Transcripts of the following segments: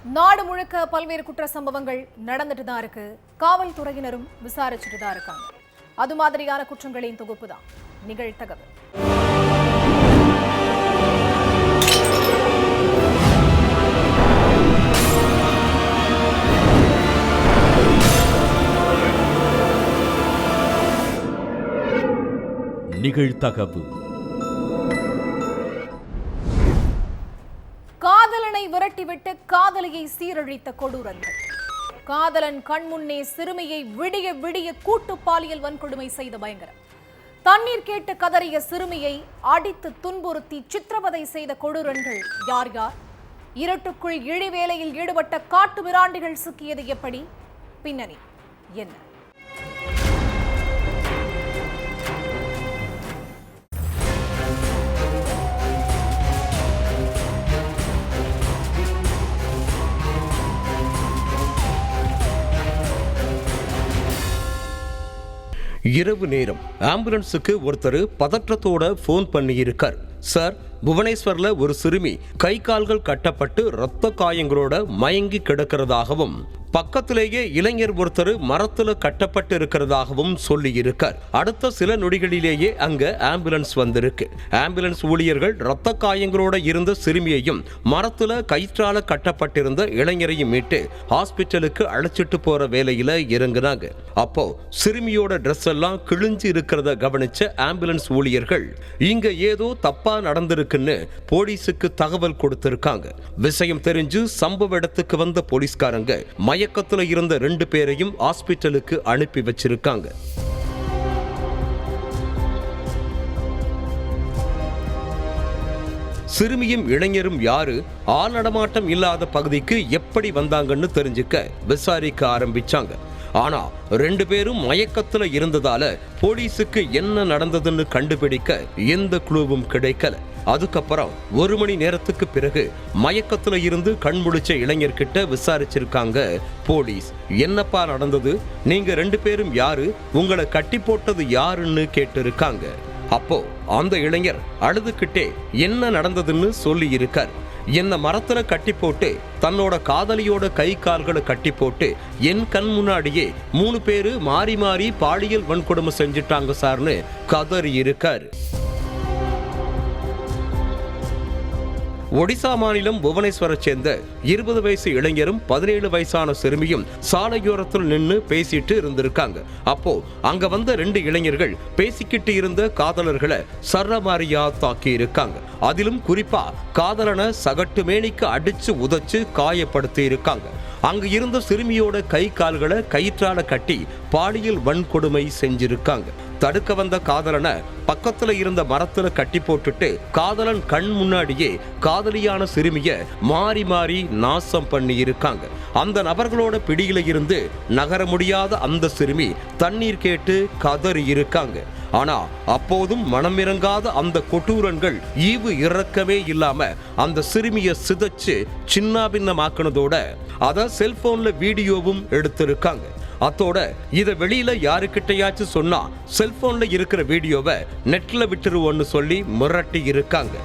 நாடு முழுக்க பல்வேறு குற்ற சம்பவங்கள் நடந்துட்டு தான் இருக்கு. காவல்துறையினரும் விசாரிச்சுட்டு தான் இருக்காங்க. அது மாதிரியான குற்றங்களின் தொகுப்பு தான் நிகழ்தகவல். நிகழ்தகவு. காதலனை விரட்டிவிட்டு காதலியை சீரழித்த கொடூரங்கள். காதலன் கண்முன்னே சிறுமியை விடிய விடிய கூட்டு பாலியல் வன்கொடுமை செய்த பயங்கரம். தண்ணீர் கேட்டு கதறிய சிறுமியை அடித்து துன்புறுத்தி சித்திரவதை செய்த கொடூரங்கள் யார் யார்? இருட்டுக்குள் இழிவேலையில் ஈடுபட்ட காட்டு மிராண்டிகள் சிக்கியது எப்படி? பின்னணி என்ன? இரவு நேரம் ஆம்புலன்ஸுக்கு ஒருத்தர் பதற்றத்தோட போன் பண்ணியிருக்கார். சார், புவனேஸ்வர்ல ஒரு சிறுமி கை கால்கள் கட்டப்பட்டு இரத்த காயங்களோட மயங்கி கிடக்கிறதாகவும் பக்கத்திலேயே இளைஞர் ஒருத்தர் மரத்துல கட்டப்பட்டு இருக்கிறதாகவும் சொல்லி இருக்கார். அடுத்த சில நொடிகளிலேயே அங்க ஆம்புலன்ஸ் வந்திருக்கு. ஆம்புலன்ஸ் ஊழியர்கள் இரத்த காயங்களோட இருந்த சிறுமியையும் மரத்துல கயிற்றால கட்டப்பட்டிருந்த இளைஞரையும் மீட்டு ஹாஸ்பிட்டலுக்கு அழைச்சிட்டு போற வேலையில இறங்குனாங்க. அப்போ சிறுமியோட ட்ரெஸ் எல்லாம் கிழிஞ்சு இருக்கிறத கவனிச்ச ஆம்புலன்ஸ் ஊழியர்கள் இங்க ஏதோ தப்பா நடந்திருக்குன்னு போலீஸுக்கு தகவல் கொடுத்திருக்காங்க. விஷயம் தெரிஞ்சு சம்பவ இடத்துக்கு வந்த போலீஸ்காரங்க மயக்கத்துல இருந்த 2 பேரையும் ஹாஸ்பிட்டலுக்கு அனுப்பி வச்சிருக்காங்க. சிறுமியும் இளைஞரும் யாரு, ஆள் நடமாட்டம் இல்லாத பகுதிக்கு எப்படி வந்தாங்கன்னு தெரிஞ்சுக்க விசாரிக்க ஆரம்பிச்சாங்க. ஆனா 2 பேரும் மயக்கத்துல இருந்ததால போலீஸுக்கு என்ன நடந்ததுன்னு கண்டுபிடிக்க எந்த குழுவும் கிடைக்கல. அதுக்கப்புறம் 1 மணி நேரத்துக்கு பிறகு மயக்கத்துல இருந்து கண்முழிச்ச இளைஞர்கிட்ட விசாரிச்சிருக்காங்க போலீஸ். என்னப்பா நடந்தது, நீங்க 2 பேரும் யாரு, உங்களை கட்டி போட்டது யாருன்னு கேட்டிருக்காங்க. அப்போ அந்த இளைஞர் அழுதுகிட்டே என்ன நடந்ததுன்னு சொல்லி இருக்கார். என்ன மரத்துல கட்டி போட்டு தன்னோட காதலியோட கை கால்களை கட்டி போட்டு என் கண் முன்னாடியே 3 பேரு மாறி மாறி பாலியல் வன்கொடுமை செஞ்சுட்டாங்க சார்னு கதறி இருக்காரு. ஒடிசா மாநிலம் புவனேஸ்வரை சேர்ந்த 20 வயசு இளைஞரும் 17 வயசான சிறுமியும் சாலையோரத்தில் நின்று பேசிட்டு இருந்திருக்காங்க. அப்போ அங்க வந்த 2 இளைஞர்கள் பேசிக்கிட்டு இருந்த காதலர்களை சரமாரியா தாக்கி இருக்காங்க. அதிலும் குறிப்பா காதலனை சகட்டு மேனிக்கு அடிச்சு உதைச்சு காயப்படுத்தி இருக்காங்க. அங்க இருந்த சிறுமியோட கை கால்களை கயிற்றால கட்டி பாலியல் வன்கொடுமை செஞ்சிருக்காங்க. தடுக்க வந்த காதலனை பக்கத்துல இருந்த மரத்துல கட்டி போட்டுட்டு காதலன் கண் முன்னாடியே காதலியான சிறுமிய மாறி மாறி நாசம் பண்ணி இருக்காங்க. அந்த நபர்களோட பிடியில இருந்து நகர முடியாத அந்த சிறுமி தண்ணீர் கேட்டு கதறி இருக்காங்க. ஆனா அப்போதும் மனமிறங்காத அந்த கொடூரன்கள் ஈவு இறக்கவே இல்லாம அந்த சிறுமிய சிதைச்சு சின்னாபின்னமாக்குனதோட அத செல்போன்ல வீடியோவும் எடுத்திருக்காங்க. அத்தோட இத வெளியில யாருக்கிட்டையாச்சும் சொன்னா செல்போன்ல இருக்கிற வீடியோவை நெட்ல விட்டுருவோன்னு சொல்லி மிரட்டி இருக்காங்க.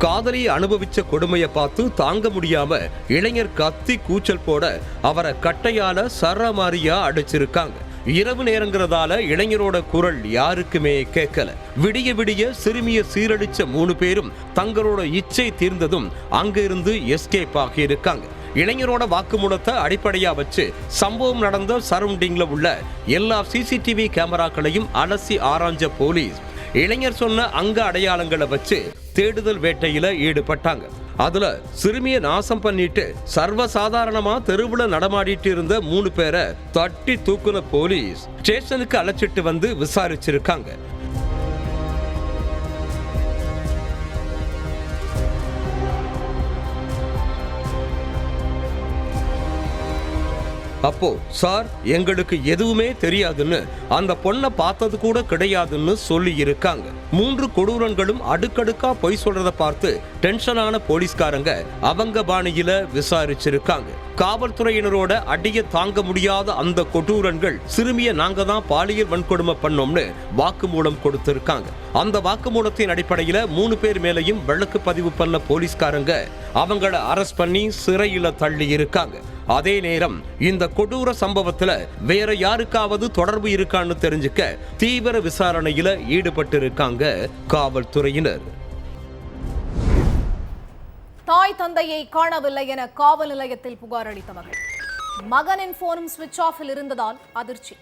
காதலியை அனுபவிச்ச கொடுமையை பார்த்து தாங்க முடியாம இளைஞர் கத்தி கூச்சல் போட அவரை கட்டையால சரமாரியா அடிச்சிருக்காங்க. இரவு நேரங்கிறதால இளைஞரோட குரல் யாருக்குமே கேட்கல. விடிய விடிய சிறுமிய சீரழிச்ச 3 பேரும் தங்களோட இச்சை தீர்ந்ததும் அங்க இருந்து எஸ்கேப் ஆகி இருக்காங்க. இளைஞரோட வாக்குமூலத்தை அடிப்படையா வச்சு சம்பவம் நடந்த சரௌண்டிங்ல உள்ள எல்லா சிசிடிவி கேமராக்களையும் அலசி ஆராய்ஞ்ச போலீஸ் இளைஞர் சொன்ன அங்க அடையாளங்களை வச்சு தேடுதல் வேட்டையில ஈடுபட்டாங்க. அதுல சிறுமியை நாசம் பண்ணிட்டு சர்வசாதாரணமா தெருவுல நடமாடிட்டு இருந்த 3 பேரை தட்டி தூக்குன போலீஸ் ஸ்டேஷனுக்கு அழைச்சிட்டு வந்து விசாரிச்சிருக்காங்க. அப்போ சார், எங்களுக்கு எதுவுமே தெரியாதுன்னு அந்த பொண்ணை பார்த்தது கூட கிடையாதுன்னு சொல்லி இருக்காங்க. 3 கொடூரன்களும் அடுக்கடுக்கா பொய் சொல்றத பார்த்து டென்ஷனான போலீஸ்காரங்க அவங்க பாணியில விசாரிச்சிருக்காங்க. காவல்துறையினரோட அடிய தாங்க முடியாத அந்த கொடூரன்கள் சிறுமியை நாங்க தான் பாலியல் வன்கொடுமை பண்ணோம்னு வாக்குமூலம் கொடுத்திருக்காங்க. அந்த வாக்குமூலத்தின் அடிப்படையில 3 பேர் மேலையும் வழக்கு பதிவு பண்ண போலீஸ்காரங்க அவங்கள அரெஸ்ட் பண்ணி சிறையில தள்ளி இருக்காங்க. அதே நேரம் இந்த கொடூர சம்பவத்துல வேற யாருக்காவது தொடர்பு இருக்கான்னு தெரிஞ்சுக்க தீவிர விசாரணையில ஈடுபட்டு இருக்காங்க காவல்துறையினர். தாய் தந்தையை காணவில்லை என காவல் நிலையத்தில் புகார் அளித்த மகனின் போனும் சுவிட்ச் ஆஃபில் இருந்ததால் அதிர்ச்சி.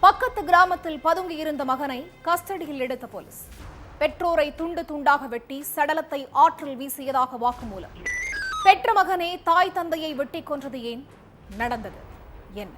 பக்கத்து கிராமத்தில் பதுங்கி இருந்த மகனை கஸ்டடியில் எடுத்த போலீஸ். பெற்றோரை துண்டு துண்டாக வெட்டி சடலத்தை ஆற்றில் வீசியதாக வாக்குமூலம். பெற்ற மகனே தாய் தந்தையை வெட்டி கொன்றது ஏன்? நடந்தது என்ன?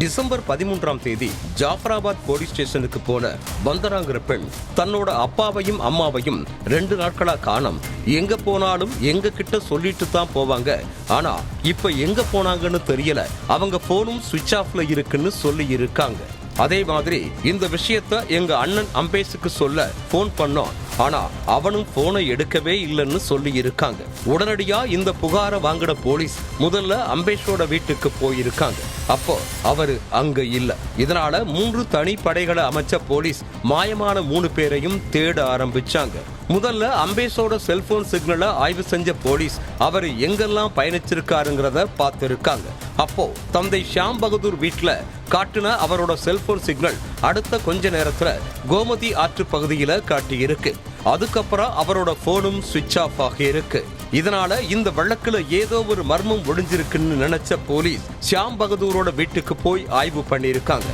டிசம்பர் 13ஆம் தேதி ஜாஃபராபாத் போலீஸ் ஸ்டேஷனுக்கு போன வந்தனாங்கிற பெண் தன்னோட அப்பாவையும் அம்மாவையும் 2 நாட்களா காணோம். எங்க போனாலும் எங்க கிட்ட சொல்லிட்டு தான் போவாங்க. ஆனா இப்ப எங்க போனாங்கன்னு தெரியல. அவங்க போனும் சுவிட்ச் ஆஃப்ல இருக்குன்னு சொல்லி இருக்காங்க. அதே மாதிரி இந்த விஷயத்த எங்க அண்ணன் அம்பேஷுக்கு சொல்ல போன் பண்ணோம். ஆனா அவனும் போனை எடுக்கவே இல்லைன்னு சொல்லி இருக்காங்க. உடனடியா இந்த புகாரை வாங்கின போலீஸ் முதல்ல அம்பேஷோட வீட்டுக்கு போயிருக்காங்க. அப்போ அவரு அங்க இல்ல. இதனால 3 தனி படைகளை அமைச்ச போலீஸ் மாயமான 3 பேரையும் தேட ஆரம்பிச்சாங்க. முதல்ல அம்பேஷோட செல்போன் சிக்னலை ஆய்வு செஞ்ச போலீஸ் அவர் எங்கெல்லாம் பயணிச்சிருக்காருங்கிறத பார்த்திருக்காங்க. அப்போ தந்தை ஷியாம் பகதூர் வீட்டுல காட்டுன அவரோட செல்போன் சிக்னல் அடுத்த கொஞ்ச நேரத்துல கோமதி ஆற்று பகுதியில காட்டியிருக்கு. அதுக்கப்புறம் அவரோட போனும் சுவிட்ச் ஆஃப் ஆகி இருக்கு. இதனால இந்த வழக்குல ஏதோ ஒரு மர்மம் ஒளிஞ்சிருக்குன்னு நினைச்ச போலீஸ் ஷியாம் பகதூரோட வீட்டுக்கு போய் ஆய்வு பண்ணியிருக்காங்க.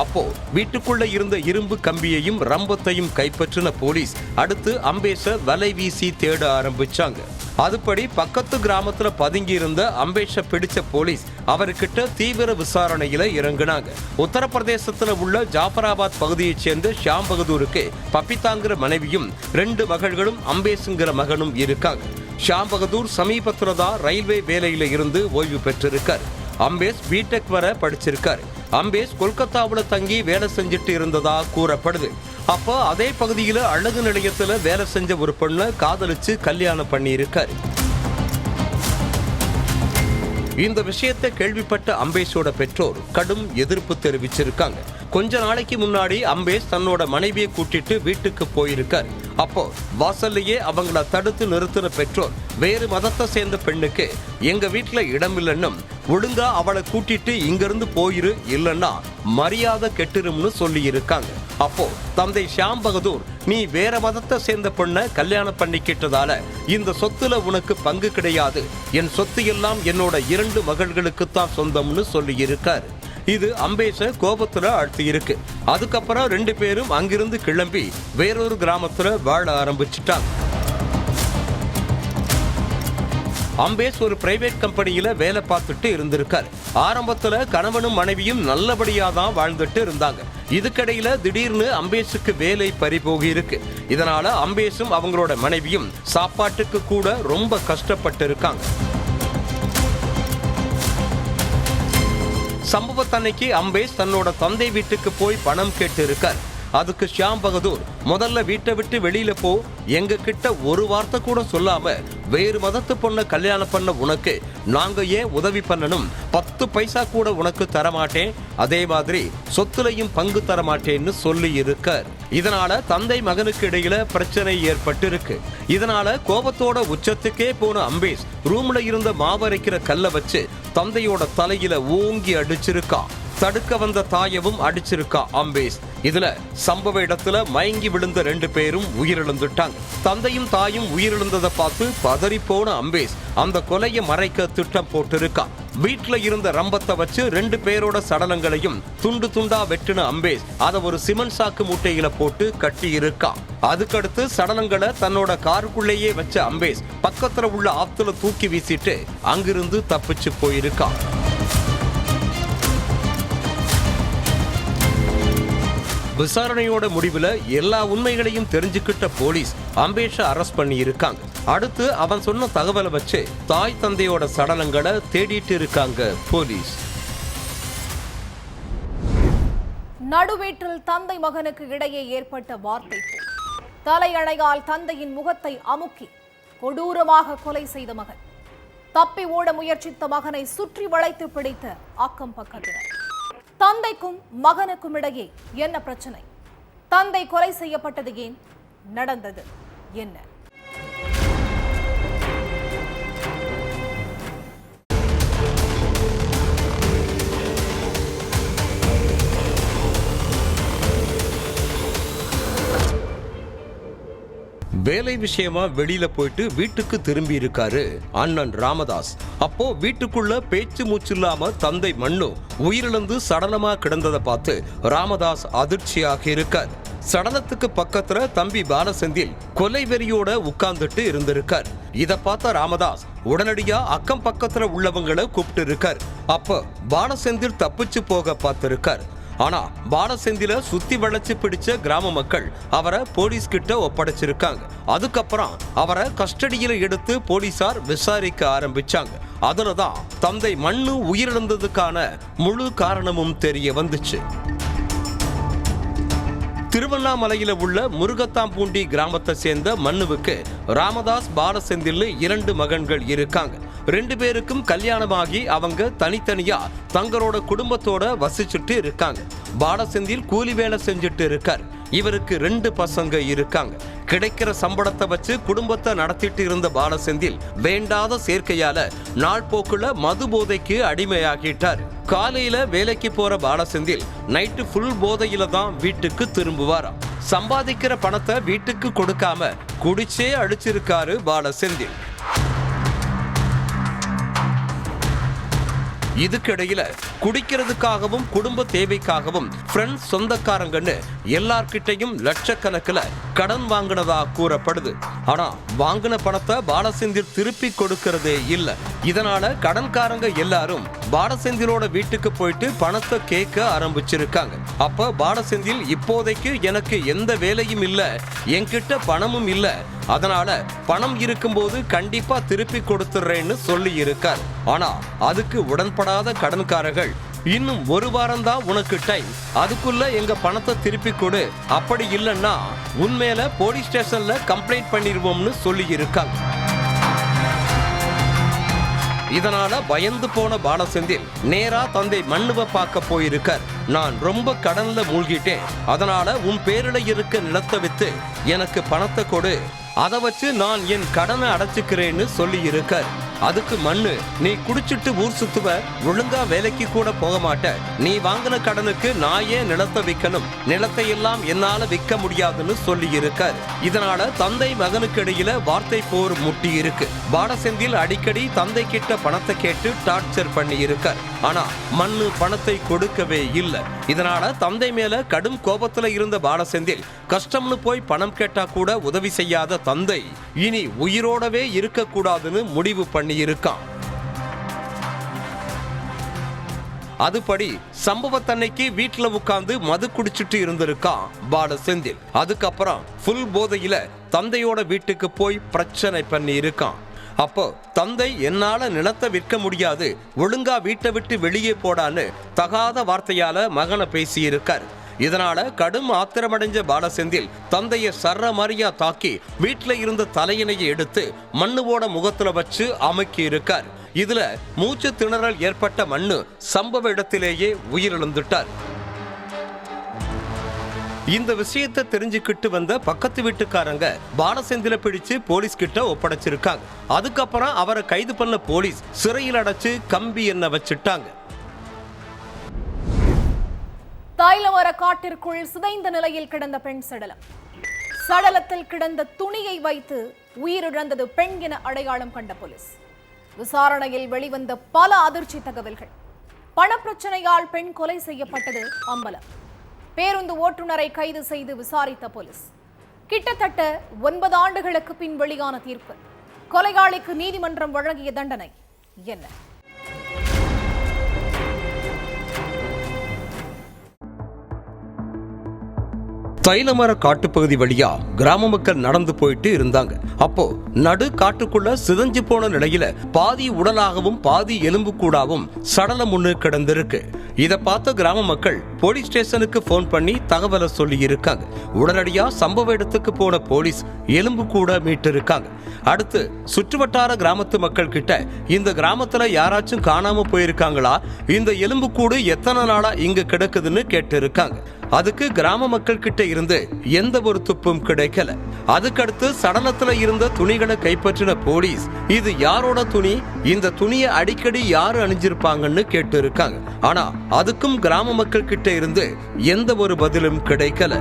அப்போ வீட்டுக்குள்ள இருந்த இரும்பு கம்பியையும் ரம்பத்தையும் கைப்பற்றின போலீஸ் அடுத்து அம்பேஷ வலை வீசி தேட ஆரம்பிச்சாங்க. அதுபடி பக்கத்து கிராமத்துல பதுங்கி இருந்த அம்பேஷ பிடிச்ச போலீஸ் அவர்கிட்ட தீவிர விசாரணையில இறங்கினாங்க. உத்தரப்பிரதேசத்துல உள்ள ஜாஃபராபாத் பகுதியைச் சேர்ந்த ஷியாம் பகதூருக்கு பப்பிதாங்கிற மனைவியும் 2 மகள்களும் அம்பேஷுங்கிற மகனும் இருக்காங்க. ஷியாம் பகதூர் சமீபத்துல தான் ரயில்வே வேலையில இருந்து ஓய்வு பெற்றிருக்காரு. அம்பேஷ் பிடெக் வர படிச்சிருக்காரு. அம்பேஷ் கொல்கத்தாவில் தங்கி வேலை செஞ்சுட்டு இருந்ததா கூறப்படுது. அப்போ அதே பகுதியில் அழகு நிலையத்தில் வேலை செஞ்ச ஒரு பொண்ணை காதலிச்சு கல்யாணம் பண்ணி இருக்காரு. இந்த விஷயத்தை கேள்விப்பட்ட அம்பேஷோட பெற்றோர் கடும் எதிர்ப்பு தெரிவிச்சிருக்காங்க. கொஞ்ச நாளைக்கு முன்னாடி அம்பேஷ் தன்னோட மனைவியை கூட்டிட்டு வீட்டுக்கு போயிருக்காரு. அப்போ வாசல்லையே அவங்கள தடுத்து நிறுத்தின பெற்றோர் வேறு மதத்தை சேர்ந்த பெண்ணுக்கு எங்க வீட்டுல இடம் இல்லைன்னும் ஒழுங்கா அவளை கூட்டிட்டு இங்கிருந்து போயிரு, இல்லைன்னா மரியாதை கெட்டுரும்னு சொல்லி இருக்காங்க. அப்போ தந்தை ஷியாம் பகதூர் நீ வேற மதத்தை சேர்ந்த பொண்ணை கல்யாணம் பண்ணிக்கிட்டதால இந்த சொத்துல உனக்கு பங்கு கிடையாது, என் சொத்து எல்லாம் என்னோட 2 மகள்களுக்கு தான் சொந்தம்னு சொல்லி இருக்காரு. இது அம்பேஷ கோபத்துல ஆழ்த்தி இருக்கு. அதுக்கப்புறம் 2 பேரும் அங்கிருந்து கிளம்பி வேறொரு கிராமத்துல வாழ ஆரம்பிச்சுட்டாங்க. அம்பேஷ் ஒரு பிரைவேட் கம்பெனியில வேலை பார்த்துட்டு இருந்திருக்காரு. ஆரம்பத்துல கணவனும் மனைவியும் நல்லபடியா தான் வாழ்ந்துட்டு இருந்தாங்க. இதுக்கடையில திடீர்னு அம்பேஷுக்கு வேலை பறிபோகி இருக்கு. இதனால அம்பேஷும் அவங்களோட மனைவியும் சாப்பாட்டுக்கு கூட ரொம்ப கஷ்டப்பட்டு இருக்காங்க. சம்பவத்தன்னைக்கு அம்பேஷ் தன்னோட தந்தை வீட்டுக்கு போய் பணம் கேட்டு இருக்கார். அதுக்கு ஷியாம் பகதூர் முதல்ல வீட்டை விட்டு வெளியில போ, எங்க கிட்ட ஒரு வார்த்தை கூட சொல்லாம வேறு மதத்து பொண்ணை கல்யாணம் பண்ண உனக்கு நாங்க ஏன் உதவி பண்ணணும், 10 பைசா கூட உனக்கு தரமாட்டேன், அதே மாதிரி சொத்துலையும் பங்கு தரமாட்டேன்னு சொல்லி இருக்கார். இதனால தந்தை மகனுக்கு இடையில பிரச்சனை ஏற்பட்டு இருக்கு. இதனால கோபத்தோட உச்சத்துக்கே போன அம்பேஷ் ரூம்ல இருந்த மாவரைக்கிற கல்லை வச்சு தந்தையோட தலையில ஓங்கி அடிச்சிருக்கான். தடுக்க வந்த தாயவும் அடிச்சிருக்கா அம்பேஷ். இதுல சம்பவ இடத்துல மயங்கி விழுந்த 2 பேரும் உயிரிழந்துட்டாங்க. தந்தையும் தாயும் உயிரிழந்ததை பார்த்து பதறி போன அம்பேஷ் அந்த கொலையை மறைக்க திட்டம் போட்டிருக்கா. வீட்டுல இருந்த ரம்பத்தை வச்சு 2 பேரோட சடலங்களையும் துண்டு துண்டா வெட்டின அம்பேஷ் அதை ஒரு சிமெண்ட் சாக்கு மூட்டையில போட்டு கட்டி இருக்கா. அதுக்கடுத்து சடலங்களை தன்னோட காருக்குள்ளேயே வச்ச அம்பேஷ் பக்கத்துல உள்ள ஆத்துல தூக்கி வீசிட்டு அங்கிருந்து தப்பிச்சு போயிருக்கா. விசாரணையோட முடிவுல எல்லா உண்மைகளையும் தெரிஞ்சுக்கிட்ட போலீஸ் அம்பேஷை அரெஸ்ட் பண்ணி இருக்காங்க. அடுத்து அவன் சொன்ன தகவலை வச்சு தாய் தந்தையோட சடலங்களை தேடிட்டு இருக்காங்க போலீஸ். நடுவீட்டில் தந்தை மகனுக்கு இடையே ஏற்பட்ட வார்த்தை தலையணையால் தந்தையின் முகத்தை அமுக்கி கொடூரமாக கொலை செய்த மகன். தப்பி ஓட முயற்சித்த மகனை சுற்றி வளைத்து பிடித்த அக்கம் பக்கத்தினர். தந்தைக்கும் மகனுக்கும் இடையே என்ன பிரச்சனை? தந்தை கொலை செய்யப்பட்டது ஏன்? நடந்தது என்ன? வேலை விஷயமா வெளியில போயிட்டு வீட்டுக்கு திரும்பி இருக்காரு அண்ணன் ராமதாஸ். அப்போ வீட்டுக்குள்ள பேச்சு மூச்சு இல்லாம தந்தை மண்ணு உயிரிழந்து சடலமா கிடந்ததை பார்த்து ராமதாஸ் அதிர்ச்சியாக இருக்கார். சடலத்துக்கு பக்கத்துல தம்பி பாலசெந்தில் கொலை வெறியோட உட்கார்ந்துட்டு இருந்திருக்கார். இத பார்த்த ராமதாஸ் உடனடியா அக்கம் பக்கத்துல உள்ளவங்களை கூப்பிட்டு இருக்கார். அப்ப பாலசெந்தில் தப்பிச்சு போக பார்த்திருக்கார். ஆனா பாலசெந்தில சுத்தி வளைச்சு பிடிச்ச கிராம மக்கள் அவரை போலீஸ் கிட்ட ஒப்படைச்சிருக்காங்க. அதுக்கப்புறம் அவரை கஸ்டடியில எடுத்து போலீசார் விசாரிக்க ஆரம்பிச்சாங்க. அதுலதான் தந்தை மண்ணு உயிரிழந்ததுக்கான முழு காரணமும் தெரிய வந்துச்சு. திருவண்ணாமலையில உள்ள முருகத்தாம்பூண்டி கிராமத்தை சேர்ந்த மண்ணுவுக்கு ராமதாஸ் பாலசெந்தில் 2 மகன்கள் இருக்காங்க. 2 பேருக்கும் கல்யாணமாகி அவங்க தனித்தனியா தங்களோட குடும்பத்தோட வசிச்சுட்டு இருக்காங்க. பாலசெந்தில் கூலி வேலை செஞ்சுட்டு இருக்கார். இவருக்கு 2 பசங்க இருக்காங்க. கிடைக்கிற சம்பளத்தை வச்சு குடும்பத்தை நடத்திட்டு இருந்த பாலசெந்தில் வேண்டாத சேர்க்கையால நாள் போக்குல மது போதைக்கு அடிமையாகிட்டார். காலையில வேலைக்கு போற பாலசெந்தில் நைட்டு ஃபுல் போதையில தான் வீட்டுக்கு திரும்புவாராம். சம்பாதிக்கிற பணத்தை வீட்டுக்கு கொடுக்காம குடிச்சே அடிச்சிருக்காரு பாலசெந்தில். இதுக்கிடையில குடிக்கிறதுக்காகவும் குடும்ப தேவைக்காகவும் ஃப்ரெண்ட்ஸ் சொந்தக்காரங்கன்னு எல்லார்கிட்டையும் லட்சக்கணக்கில் கடன் வாங்கினதா கூறப்படுது. ஆனா வாங்கின பணத்தை பாலசெந்தில் திருப்பி கொடுக்கறதே இல்லை. இதனால கடன்காரங்க எல்லாரும் பாலசெந்திலோட வீட்டுக்கு போயிட்டு பணத்தை கேட்க ஆரம்பிச்சிருக்காங்க. அப்ப பாலசெந்தில் இப்போதைக்கு எனக்கு எந்த வேலையும் இல்லை, என்கிட்ட பணமும் இல்லை, அதனால பணம் இருக்கும்போது கண்டிப்பா திருப்பி கொடுத்துறேன்னு சொல்லி இருக்கார். ஆனா அதுக்கு உடன்படாத கடன்காரர்கள் இன்னும் 1 வாரம் தான் உனக்கு டைம், அதுக்குள்ள எங்க பணத்தை திருப்பி கொடு, அப்படி இல்லைன்னா உண்மையில போலீஸ் ஸ்டேஷன்ல கம்ப்ளைண்ட் பண்ணிடுவோம்னு சொல்லி இருக்காங்க. இதனால பயந்து போன பாலசெந்தில் நேரா தந்தை மண்ணுவை பார்க்க போயிருக்கார். நான் ரொம்ப கடன்ல மூழ்கிட்டேன், அதனால உன் பேரில இருக்க நிலத்தை வித்து எனக்கு பணத்தை கொடு, அதை வச்சு நான் என் கடனை அடைச்சுக்கிறேன்னு சொல்லி இருக்கார். அதுக்கு மண்ணு, நீ குடிச்சிட்டு ஊர் சுத்துவ, ஒழுங்கா வேலைக்கு கூட போக மாட்ட, நீ வாங்கின கடனுக்கு நான் ஏன் நிலத்தை விற்கணும், நிலத்தை எல்லாம் என்னால விற்க முடியாதுன்னு சொல்லி இருக்கார். இதனால தந்தை மகனுக்கு இடையில வார்த்தை போர் முட்டி இருக்கு. பாலசெந்தில் அடிக்கடி தந்தை கிட்ட பணத்தை கேட்டு டார்ச்சர் பண்ணி இருக்கார். ஆனா மண்ணு பணத்தை கொடுக்கவே இல்லை. இதனால தந்தை மேல கடும் கோபத்துல இருந்த பாலசெந்தில் கஷ்டம்னு போய் பணம் கேட்டா கூட உதவி செய்யாத தந்தை இனி உயிரோடவே இருக்க கூடாதுன்னு முடிவு பண்ணி இருக்கான். அதுபடி சம்பவத்தன்னைக்கு வீட்டுல உட்கார்ந்து மது குடிச்சிட்டு இருந்திருக்கான் பாலசெந்தில். அதுக்கப்புறம் ஃபுல் போதையில தந்தையோட வீட்டுக்கு போய் பிரச்சனை பண்ணி இருக்கான். அப்போ தந்தை என்னால நிலத்தை விற்க முடியாது, ஒழுங்கா வீட்டை விட்டு வெளியே போடான்னு தகாத வார்த்தையால மகனை பேசி இருக்கார். இதனால கடும் ஆத்திரமடைஞ்ச பாலசெந்தில் தந்தையை சர்ற மாதிரியா தாக்கி வீட்டுல இருந்த தலையணையை எடுத்து மண்ணுவோட முகத்துல வச்சு அமுக்கி இருக்கார். இதுல மூச்சு திணறல் ஏற்பட்ட மண்ணு சம்பவ இடத்திலேயே உயிரிழந்துட்டார். இந்த விஷயத்தை தெரிஞ்சுக்கிட்டு வந்த பக்கத்து வீட்டுக்காரங்க பாலசெந்தில பிடிச்சு போலீஸ் கிட்ட ஒப்படைச்சிருக்காங்க. அதுக்கப்புறம் அவரை கைது பண்ண போலீஸ் சிறையில் அடைச்சு கம்பி எண்ணெய் வச்சுட்டாங்க. தைலமர காட்டிற்குள் சிதைந்த நிலையில் கிடந்த பெண் சடலம். சடலத்தில் கிடந்த துணியை வைத்து உயிரிழந்தது பெண் என அடையாளம் கண்ட போலீஸ். விசாரணையில் வெளிவந்த பல அதிர்ச்சி தகவல்கள். பணப்பிரச்சனையால் பெண் கொலை செய்யப்பட்டது அம்பலம். பேருந்து ஓட்டுநரை கைது செய்து விசாரித்த போலீஸ். கிட்டத்தட்ட 9 ஆண்டுகளுக்கு பின் வெளியான தீர்ப்பு. கொலையாளிக்கு நீதிமன்றம் வழங்கிய தண்டனை என்ன? தைலமர காட்டுப்பகுதி வழியா கிராம மக்கள் நடந்து போயிட்டு இருந்தாங்க. அப்போ நடு காட்டுக்குள்ள சிதைஞ்சு போன நிலையில பாதி உடலாகவும் பாதி எலும்பு கூடாவும் சடலம் ஒண்ணு கிடந்திருக்கு. இத பார்த்த கிராம மக்கள் போலீஸ் ஸ்டேஷனுக்கு போன் பண்ணி தகவலை சொல்லி இருக்காங்க. உடனடியா சம்பவ இடத்துக்கு போன போலீஸ் எலும்பு கூட மீட்டு இருக்காங்க. அடுத்து சுற்றுவட்டார கிராமத்து மக்கள் கிட்ட இந்த கிராமத்துல யாராச்சும் காணாம போயிருக்காங்களா, இந்த எலும்பு கூடு எத்தனை நாளா இங்க கிடக்குதுன்னு கேட்டு இருக்காங்க. அதுக்கு கிராம மக்கள் கிட்ட இருந்து எந்த ஒரு துப்பும் கிடைக்கல. அதுக்கடுத்து சடலத்துல இருந்த துணிகளை கைப்பற்றின போலீஸ் இது யாரோட துணி, இந்த துணியை அடிக்கடி யாரு அணிஞ்சிருப்பாங்கன்னு கேட்டு இருக்காங்க. ஆனா அதுக்கும் கிராம மக்கள் கிட்ட இருந்து எந்த ஒரு பதிலும் கிடைக்கல.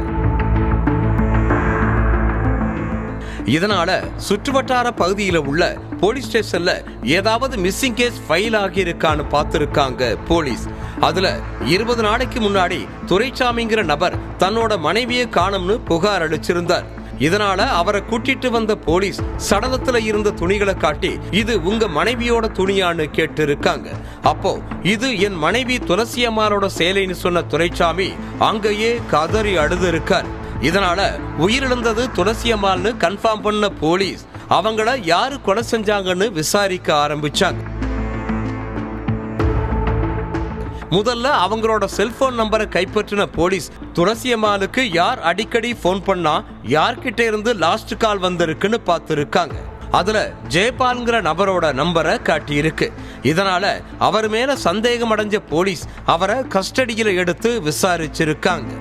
இதனால சுற்றுவட்டார பகுதியில உள்ள போலீஸ் ஸ்டேஷன்ல ஏதாவது மிஸ்ஸிங் கேஸ் ஃபைல் ஆகி இருக்கான்னு பார்த்திருக்காங்க போலீஸ். அதுல 20 நாளைக்கு முன்னாடி துரைசாமிங்கிற நபர் தன்னோட மனைவியை காணும்னு புகார் அளிச்சிருந்தார். இதனால அவரை கூட்டிட்டு வந்த போலீஸ் சடலத்துல இருந்த துணிகளை காட்டி இது உங்க மனைவியோட துணியான்னு கேட்டு இருக்காங்க. அப்போ இது என் மனைவி துளசி அம்மாளோட சேலைன்னு சொன்ன துரைசாமி அங்கேயே கதறி அழுது இருக்கார். இதனால உயிரிழந்தது துளசி அம்மாள்னு கன்ஃபார்ம் பண்ண போலீஸ் அவங்கள யாரு கொலை செஞ்சாங்கன்னு விசாரிக்க ஆரம்பிச்சாங்க. முதல்ல அவங்களோட செல்போன் நம்பரை கைப்பற்றின போலீஸ் துளசி அம்மாளுக்கு யார் அடிக்கடி போன் பண்ணா யார்கிட்ட இருந்து லாஸ்ட் கால் வந்திருக்குன்னு பார்த்திருக்காங்க. அதுல ஜெயபால்ங்கிற நபரோட நம்பரை காட்டி இருக்கு. இதனால அவர் மேல சந்தேகம் அடைஞ்ச போலீஸ் அவரை கஸ்டடியில எடுத்து விசாரிச்சிருக்காங்க.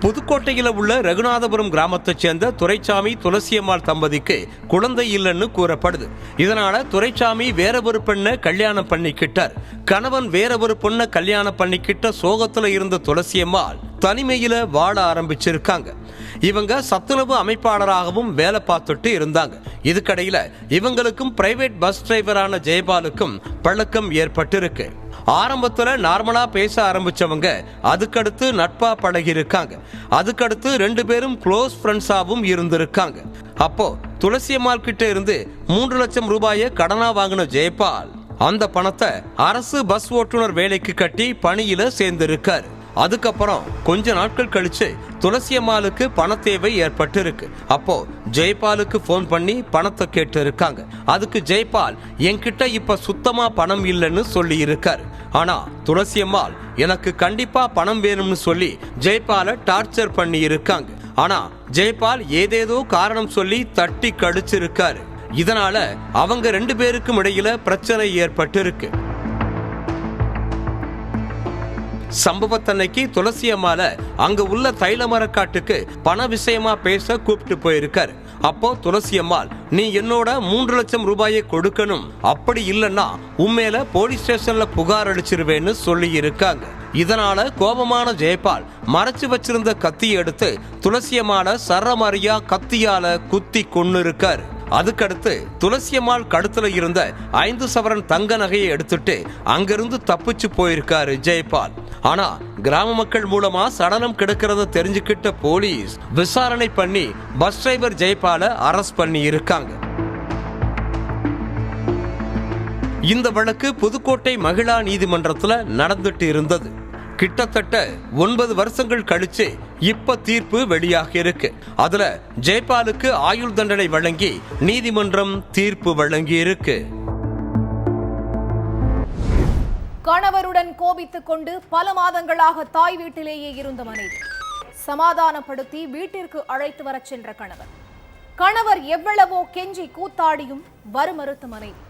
புதுக்கோட்டையில உள்ள ரகுநாதபுரம் கிராமத்தைச் சேர்ந்த துரைசாமி துளசியம்மாள் தம்பதிக்கு குழந்தை இல்லைன்னு கூறப்படுது. இதனால துரைசாமி வேற ஒரு பெண்ணை கல்யாணம் பண்ணிக்கிட்டார். கணவன் வேற ஒரு பொண்ணை கல்யாணம் பண்ணிக்கிட்ட சோகத்துல இருந்த துளசியம்மாள் தனிமையில வாழ ஆரம்பிச்சிருக்காங்க. இவங்க சத்துணவு அமைப்பாளராகவும் வேலை பார்த்துட்டு இருந்தாங்க. இதுக்கடையில இவங்களுக்கும் பிரைவேட் பஸ் டிரைவரான ஜெயபாலுக்கும் பழக்கம் ஏற்பட்டு இருக்கு. ஆரம்பத்துல நார்மலா பேச ஆரம்பிச்சவங்க அதுக்கடுத்து நட்பா பழகி இருக்காங்க. அதுக்கடுத்து 2 பேரும் க்ளோஸ் ஃப்ரெண்ட்ஸாவும் இருந்திருக்காங்க. அப்போ துளசியம்மாள் கிட்ட இருந்து 3 லட்சம் ரூபாயை கடனா வாங்கின ஜெயபால் அந்த பணத்தை அரசு பஸ் ஓட்டுநர் வேலைக்கு கட்டி பணியில சேர்ந்திருக்காரு. அதுக்கப்புறம் கொஞ்ச நாட்கள் கழிச்சு துளசியம்மாளுக்கு பண தேவை ஏற்பட்டு இருக்கு. அப்போ ஜெயபாலுக்கு போன் பண்ணி பணத்தை கேட்டு இருக்காங்க. அதுக்கு ஜெயபால் என்கிட்ட இப்ப சுத்தமா பணம் இல்லைன்னு சொல்லி இருக்காரு. ஆனா துளசியம்மாள் எனக்கு கண்டிப்பா பணம் வேணும்னு சொல்லி ஜெயபாலை டார்ச்சர் பண்ணி இருக்காங்க. ஆனா ஜெயபால் ஏதேதோ காரணம் சொல்லி தட்டி கடிச்சிருக்காரு. இதனால அவங்க 2 பேருக்கும் இடையில பிரச்சனை ஏற்பட்டு இருக்கு. சம்பவத்தன்னைக்கு துளசி அம்மால அங்க உள்ள தைலமரக்காட்டுக்கு பண விஷயமா பேச கூப்பிட்டு போயிருக்காரு. அப்போ துளசி அம்மாள் நீ என்னோட 3 லட்சம் ரூபாயை கொடுக்கணும், அப்படி இல்லைன்னா உண்மையில போலீஸ் ஸ்டேஷன்ல புகார் அளிச்சிருவேன்னு சொல்லி இருக்காங்க. இதனால கோபமான ஜெயபால் மறைச்சு வச்சிருந்த கத்தியை எடுத்து துளசி அம்மாள சரமாரியா கத்தியால குத்தி கொன்னு இருக்காரு. அதுக்கடுத்து துளசியம்மாள் கழுத்துல இருந்த 5 சவரன் தங்க நகையை எடுத்துட்டு அங்கிருந்து தப்பிச்சு போயிருக்காரு ஜெயபால். ஆனா கிராம மக்கள் மூலமா சடலம் கிடக்கிறத தெரிஞ்சுக்கிட்ட போலீஸ் விசாரணை பண்ணி பஸ் டிரைவர் ஜெயபாலை அரெஸ்ட் பண்ணி இருக்காங்க. இந்த வழக்கு புதுக்கோட்டை மகிழா நீதிமன்றத்துல நடந்துட்டு இருந்தது. கிட்டத்தட்ட 9 வருஷங்கள் கழிச்சு இப்ப தீர்ப்பு வெளியாகி இருக்கு. அதுல ஜெயபாலுக்கு ஆயுள் தண்டனை வழங்கி நீதிமன்றம் தீர்ப்பு வழங்கி இருக்கு. கணவருடன் கோபித்துக் கொண்டு பல மாதங்களாக தாய் வீட்டிலேயே இருந்த மனைவி சமாதானப்படுத்தி வீட்டிற்கு அழைத்து வரச் சென்ற கணவர் எவ்வளவோ கெஞ்சி கூத்தாடியும் மறுத்த மனைவி.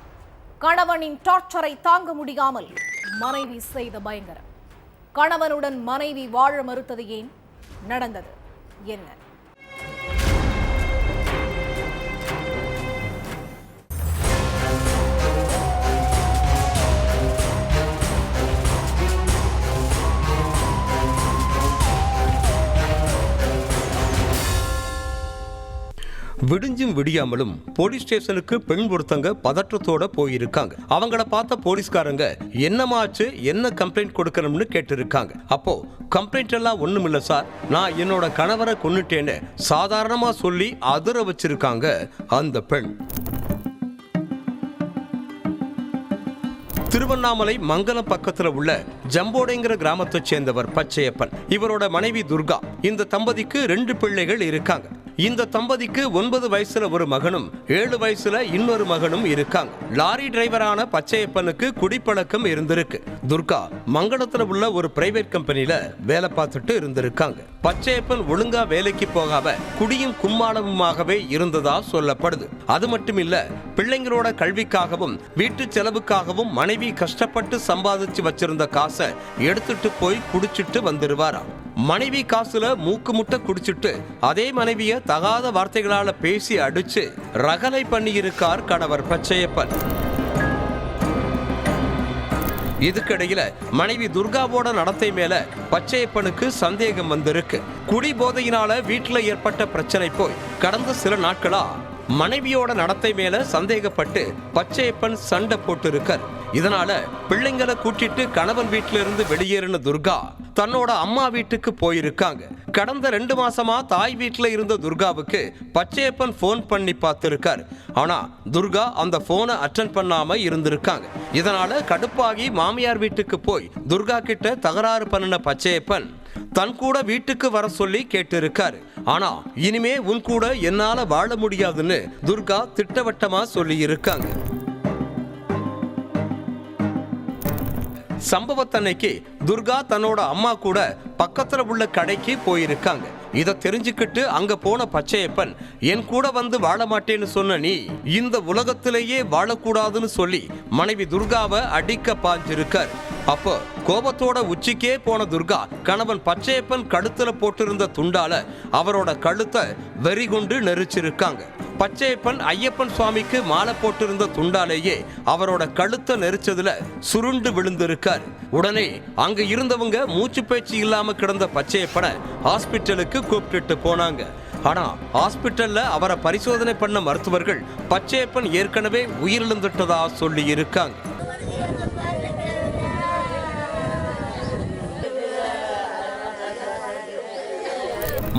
கணவனின் டார்ச்சரை தாங்க முடியாமல் மனைவி செய்த பயங்கரம். கணவனுடன் மனைவி வாழ மறுத்தது ஏன்? நடந்தது என்ன? விடிஞ்சும் விடியாமலும் போலீஸ் ஸ்டேஷனுக்கு பெண் ஒருத்தங்க பதற்றத்தோட போயிருக்காங்க. அவங்கள பார்த்த போலீஸ்காரங்க என்னமாச்சு, என்ன கம்ப்ளைண்ட் கொடுக்கணும்னு கேட்டு இருக்காங்க. அப்போ கம்ப்ளைண்ட் எல்லாம் ஒண்ணும் இல்ல சார், நான் என்னோட கணவரை கொன்னுட்டேன்னு சாதாரணமா சொல்லி அதிர வச்சிருக்காங்க அந்த பெண். திருவண்ணாமலை மங்கலம் பக்கத்துல உள்ள ஜம்போடைங்கிற கிராமத்தை சேர்ந்தவர் பச்சையப்பன். இவரோட மனைவி துர்கா. இந்த தம்பதிக்கு 2 பிள்ளைகள் இருக்காங்க. இந்த தம்பதிக்கு 9 வயசுல ஒரு மகனும் 7 வயசுல இன்னொரு மகனும் இருக்காங்க. லாரி டிரைவரான பச்சையப்பனுக்கு குடிப்பழக்கம் இருந்திருக்கு. துர்கா மங்களத்துல உள்ள ஒரு பிரைவேட் கம்பெனில வேலை பார்த்துட்டு இருந்திருக்காங்க. பச்சையப்பன் ஒழுங்கா வேலைக்கு போகாம குடியும் கும்மாளமுமாகவே இருந்ததா சொல்லப்படுது. அது மட்டும் இல்ல, பிள்ளைங்களோட கல்விக்காகவும் வீட்டு செலவுக்காகவும் மனைவி கஷ்டப்பட்டு சம்பாதிச்சு வச்சிருந்த காசை எடுத்துட்டு போய் குடிச்சிட்டு வந்துருவாராம். மனைவி காசுல மூக்கு முட்டை குடிச்சிட்டு அதே மனைவிய தகாத வார்த்தைகளால பேசி அடிச்சு ரகலை பண்ணி இருக்கார் கணவர் பச்சையப்பன். இதுக்கிடையில மனைவி துர்காவோட நடத்தை மேல பச்சையப்பனுக்கு சந்தேகம் வந்திருக்கு. குடி போதையினால வீட்டுல ஏற்பட்ட பிரச்சனை போய் கடந்த சில நாட்களா மனைவியோட நடத்தை மேல சந்தேகப்பட்டு பச்சையப்பன் சண்டை போட்டு இருக்கார். இதனால பிள்ளைங்களை கூட்டிட்டு கணவன் வீட்டில இருந்து வெளியேறின துர்கா தன்னோட அம்மா வீட்டுக்கு போயிருக்காங்க. கடந்த 2 மாசமா தாய் வீட்டுல இருந்த துர்காவுக்கு பச்சையப்பன் போன் பண்ணி பார்த்திருக்காரு. ஆனா துர்கா அந்த போனை அட்டெண்ட் பண்ணாம இருந்திருக்காங்க. இதனால கடுப்பாகி மாமியார் வீட்டுக்கு போய் துர்கா கிட்ட தகராறு பண்ணின பச்சையப்பன் தன் கூட வீட்டுக்கு வர சொல்லி கேட்டிருக்காரு. ஆனா இனிமே உன் கூட என்னால வாழ முடியாதுன்னு துர்கா திட்டவட்டமா சொல்லி இருக்காங்க. சம்பவத்தன்னைக்கு துர்கா தன்னோட அம்மா கூட பக்கத்துல உள்ள கடைக்கு போயிருக்காங்க. இதை தெரிஞ்சுக்கிட்டு அங்க போன பச்சையப்பன், என் கூட வந்து வாழ மாட்டேன்னு சொன்ன நீ இந்த உலகத்திலேயே வாழக்கூடாதுன்னு சொல்லி மனைவி துர்காவை அடிக்க பாஞ்சிருக்கார். அப்போ கோபத்தோட உச்சிக்கே போன துர்கா கணவன் பச்சையப்பன் கழுத்துல போட்டிருந்த துண்டால அவரோட கழுத்தை வெறி கொண்டு நெரிச்சிருக்காங்க. பச்சையப்பன் ஐயப்பன் சுவாமிக்கு மாலை போட்டிருந்த துண்டாலேயே அவரோட கழுத்தை நெரிச்சதுல சுருண்டு விழுந்திருக்கார். உடனே அங்க இருந்தவங்க மூச்சு பேச்சு இல்லாம கிடந்த பச்சையப்பனை ஹாஸ்பிட்டலுக்கு கூப்பிட்டுட்டு போனாங்க. ஆனா ஹாஸ்பிட்டல்ல அவரை பரிசோதனை பண்ண மருத்துவர்கள் பச்சையப்பன் ஏற்கனவே உயிரிழந்துட்டதா சொல்லி இருக்காங்க.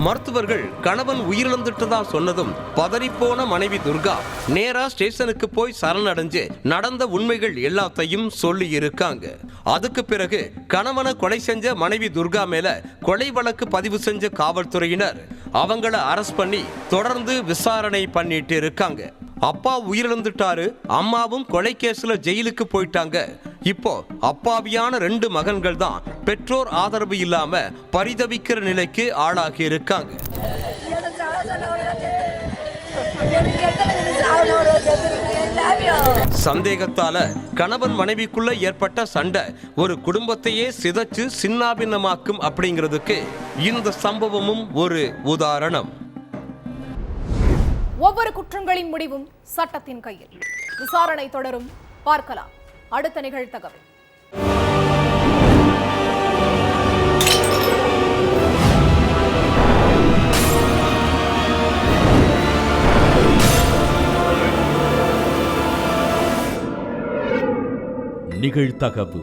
மருத்துவர்கள் கணவன் உயிரிழந்துட்டதா சொன்னதும் பதறிப்போன மனைவி துர்கா நேரா ஸ்டேஷனுக்கு போய் சரணடைஞ்சு நடந்த உண்மைகள் எல்லாத்தையும் சொல்லி இருக்காங்க. அதுக்கு பிறகு கணவனை கொலை செஞ்ச மனைவி துர்கா மேல கொலை வழக்கு பதிவு செஞ்ச காவல்துறையினர் அவங்கள அரெஸ்ட் பண்ணி தொடர்ந்து விசாரணை பண்ணிட்டு இருக்காங்க. அப்பா உயிரிழந்துட்டாரு, அம்மாவும் கொலை கேஸ்ல ஜெயிலுக்கு போயிட்டாங்க. இப்போ அப்பாவியான 2 மகன்கள் தான் பெற்றோர் ஆதரவு இல்லாம பரிதவிக்கிற நிலைக்கு ஆளாகி இருக்காங்க. சந்தேகத்தால கணவன் மனைவிக்குள்ள ஏற்பட்ட சண்டை ஒரு குடும்பத்தையே சிதைச்சு சின்னாபின்னமாக்கும் அப்படிங்கிறதுக்கு இந்த சம்பவமும் ஒரு உதாரணம். ஒவ்வொரு குற்றங்களின் முடிவும் சட்டத்தின் கையில். விசாரணை தொடரும், பார்க்கலாம் அடுத்த நிகழ்தகவல். நிகழ்தகவு.